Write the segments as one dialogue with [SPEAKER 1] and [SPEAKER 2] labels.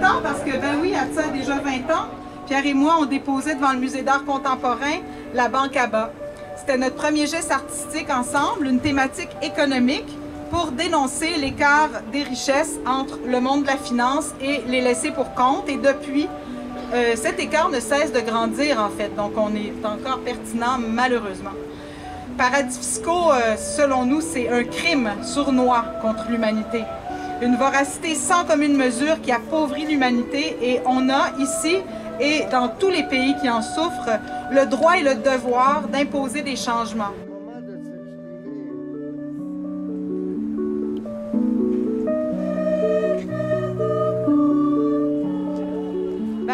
[SPEAKER 1] ans parce que, ben oui, à ça déjà 20 ans, Pierre et moi, on déposait devant le Musée d'art contemporain la banque à bas. C'était notre premier geste artistique ensemble, une thématique économique pour dénoncer l'écart des richesses entre le monde de la finance et les laissés pour compte. Et depuis, cet écart ne cesse de grandir, en fait. Donc, on est encore pertinent, malheureusement. Paradis fiscaux, selon nous, c'est un crime sournois contre l'humanité. Une voracité sans commune mesure qui appauvrit l'humanité. Et on a ici, et dans tous les pays qui en souffrent, le droit et le devoir d'imposer des changements.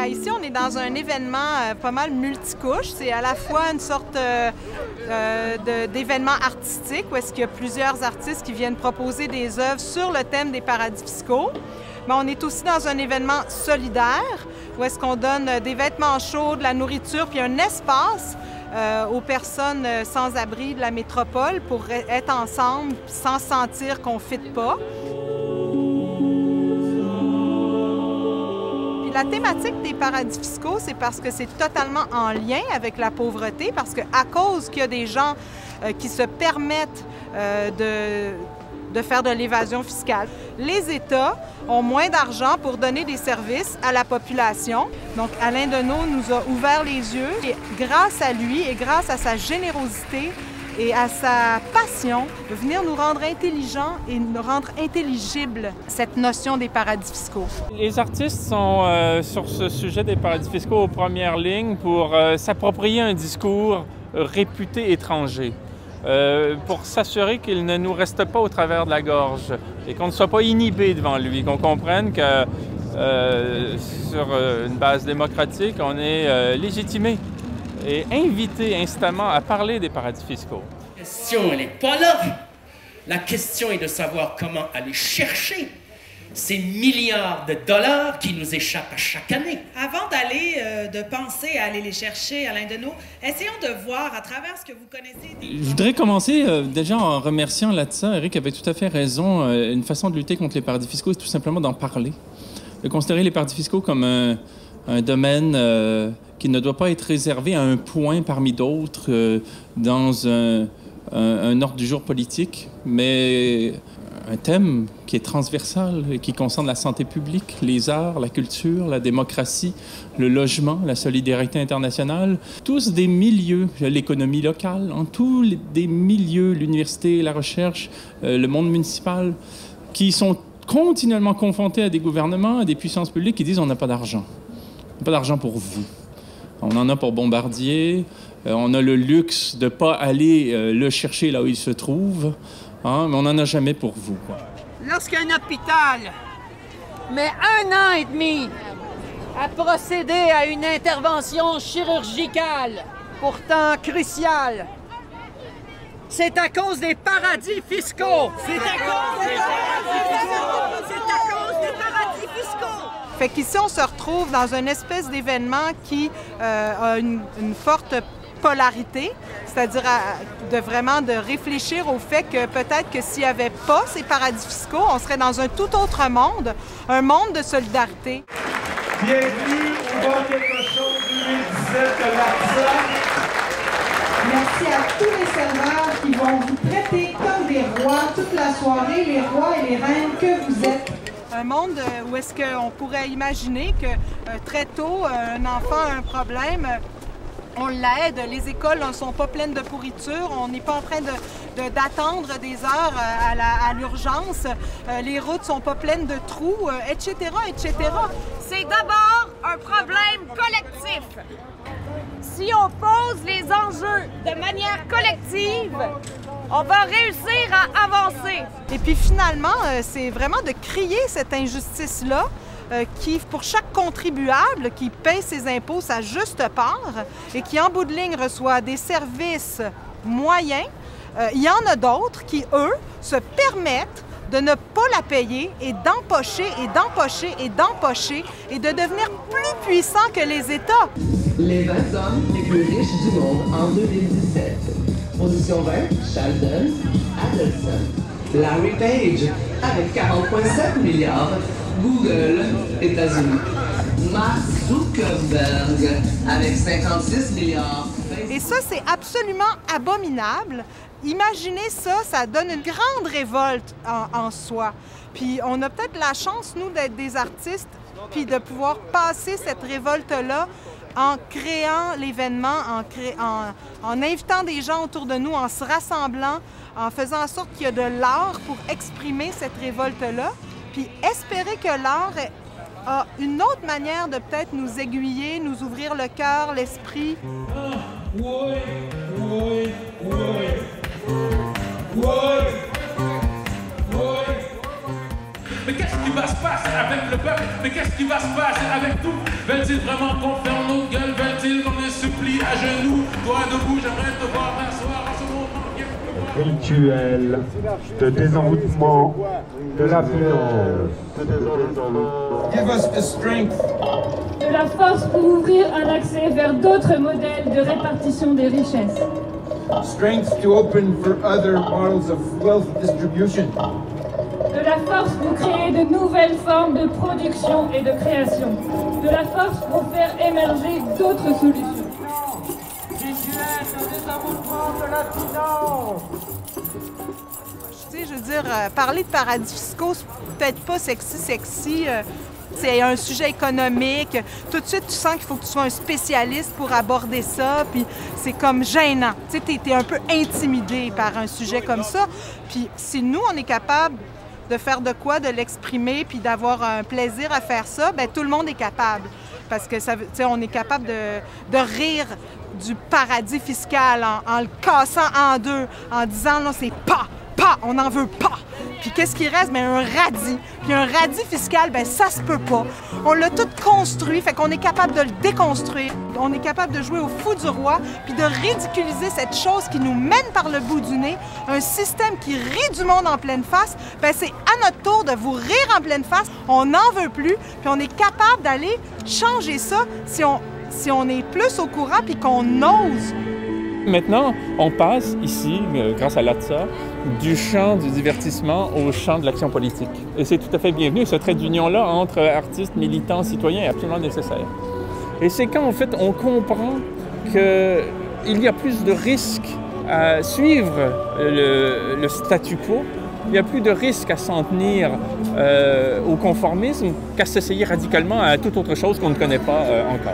[SPEAKER 1] Ici, on est dans un événement pas mal multicouche. C'est à la fois une sorte d'événement artistique où est-ce qu'il y a plusieurs artistes qui viennent proposer des œuvres sur le thème des paradis fiscaux. Mais on est aussi dans un événement solidaire où est-ce qu'on donne des vêtements chauds, de la nourriture, puis un espace aux personnes sans abri de la métropole pour être ensemble sans sentir qu'on ne fit pas. La thématique des paradis fiscaux, c'est parce que c'est totalement en lien avec la pauvreté, parce qu'à cause qu'il y a des gens qui se permettent de faire de l'évasion fiscale, les États ont moins d'argent pour donner des services à la population. Donc, Alain Deneau nous a ouvert les yeux et grâce à lui et grâce à sa générosité et à sa passion de venir nous rendre intelligents et nous rendre intelligible cette notion des paradis fiscaux.
[SPEAKER 2] Les artistes sont sur ce sujet des paradis fiscaux aux premières lignes pour s'approprier un discours réputé étranger, pour s'assurer qu'il ne nous reste pas au travers de la gorge et qu'on ne soit pas inhibé devant lui, qu'on comprenne que sur une base démocratique, on est légitimé et invité instamment à parler des paradis fiscaux.
[SPEAKER 3] La question, elle n'est pas là. La question est de savoir comment aller chercher ces milliards de dollars qui nous échappent à chaque année.
[SPEAKER 4] Avant d'aller, de penser à aller les chercher, Alain Deneau, essayons de voir à travers ce que vous connaissez.
[SPEAKER 5] Je voudrais commencer déjà en remerciant Latissa. Eric avait tout à fait raison. Une façon de lutter contre les paradis fiscaux, c'est tout simplement d'en parler. De considérer les paradis fiscaux comme un domaine qui ne doit pas être réservé à un point parmi d'autres dans un ordre du jour politique, mais un thème qui est transversal et qui concerne la santé publique, les arts, la culture, la démocratie, le logement, la solidarité internationale. Tous des milieux, l'économie locale, en tous des milieux, l'université, la recherche, le monde municipal, qui sont continuellement confrontés à des gouvernements, à des puissances publiques qui disent « on n'a pas d'argent. On n'a pas d'argent pour vous. » On en a pour Bombardier. On a le luxe de ne pas aller le chercher là où il se trouve. Hein, mais on n'en a jamais pour vous.
[SPEAKER 6] Lorsqu'un hôpital met 1 an et demi à procéder à une intervention chirurgicale, pourtant cruciale, c'est à cause des paradis fiscaux. C'est à cause des paradis fiscaux. C'est à cause des paradis fiscaux.
[SPEAKER 1] Fait qu'ici, on se retrouve dans une espèce d'événement qui a une forte polarité, c'est-à-dire vraiment de réfléchir au fait que peut-être que s'il n'y avait pas ces paradis fiscaux, on serait dans un tout autre monde, un monde de solidarité.
[SPEAKER 7] Bienvenue au Bon Quelque chose 2017 de l'Arsa.
[SPEAKER 1] Merci à tous les serveurs qui vont vous traiter comme des rois toute la soirée, les rois et les reines que vous êtes. Un monde où est-ce qu'on pourrait imaginer que très tôt, un enfant a un problème, on l'aide, les écoles ne sont pas pleines de pourriture, on n'est pas en train d'attendre des heures à l'urgence, les routes ne sont pas pleines de trous, etc., etc.
[SPEAKER 8] C'est d'abord un problème collectif. Si on pose les enjeux de manière collective, on va réussir à avancer.
[SPEAKER 1] Et puis finalement, c'est vraiment de crier cette injustice-là qui, pour chaque contribuable qui paye ses impôts sa juste part et qui, en bout de ligne, reçoit des services moyens, il y en a d'autres qui, eux, se permettent de ne pas la payer et d'empocher et d'empocher et d'empocher et de devenir plus puissants que les États.
[SPEAKER 9] Les 20 hommes les plus riches du monde en 2017. Position 20, Sheldon Adelson. Larry Page avec 40,7 milliards. Google, États-Unis. Mark Zuckerberg avec 56 milliards.
[SPEAKER 1] Et ça, c'est absolument abominable. Imaginez ça, ça donne une grande révolte en soi. Puis on a peut-être la chance, nous, d'être des artistes, puis de pouvoir passer cette révolte-là en créant l'événement, en invitant des gens autour de nous, en se rassemblant, en faisant en sorte qu'il y a de l'art pour exprimer cette révolte-là, puis espérer que l'art a une autre manière de peut-être nous aiguiller, nous ouvrir le cœur, l'esprit.
[SPEAKER 7] Mais qu'est-ce qui va se passer avec le peuple? Mais qu'est-ce qui va se passer avec tout? Veulent-ils vraiment qu'on ferme nos gueules? Veulent-ils qu'on les supplie à genoux? Toi debout, j'aimerais te voir t'asseoir en ce moment.
[SPEAKER 10] Rituel de désenvoûtement de la finance.
[SPEAKER 7] Give us the strength.
[SPEAKER 11] De la force pour ouvrir un accès vers d'autres modèles de répartition des richesses.
[SPEAKER 7] Strength to open for other models of wealth distribution.
[SPEAKER 11] De la force pour créer de nouvelles formes de production et de création. De la force pour faire émerger d'autres solutions.
[SPEAKER 6] Rituel de désenvoûtement de la finance.
[SPEAKER 1] Tu sais, je veux dire, parler de paradis fiscaux, c'est peut-être pas sexy. C'est un sujet économique. Tout de suite, tu sens qu'il faut que tu sois un spécialiste pour aborder ça. Puis c'est comme gênant. Tu sais, t'es un peu intimidé par un sujet comme ça. Puis si nous, on est capable de faire de quoi, de l'exprimer, puis d'avoir un plaisir à faire ça, bien, tout le monde est capable. Parce que ça, on est capable de rire du paradis fiscal en le cassant en deux, en disant, non, c'est pas, on n'en veut pas. Puis qu'est-ce qui reste? Bien, un radis. Puis un radis fiscal, bien, ça se peut pas. On l'a tout construit, fait qu'on est capable de le déconstruire. On est capable de jouer au fou du roi, puis de ridiculiser cette chose qui nous mène par le bout du nez, un système qui rit du monde en pleine face. Bien, c'est à notre tour de vous rire en pleine face. On n'en veut plus, puis on est capable d'aller changer ça si on est plus au courant, puis qu'on ose.
[SPEAKER 2] Maintenant, on passe ici, grâce à l'ATSA, du champ du divertissement au champ de l'action politique. Et c'est tout à fait bienvenu. Ce trait d'union-là entre artistes, militants, citoyens est absolument nécessaire. Et c'est quand, en fait, on comprend qu'il y a plus de risques à suivre le statu quo, il y a plus de risques à s'en tenir au conformisme qu'à s'essayer radicalement à toute autre chose qu'on ne connaît pas encore.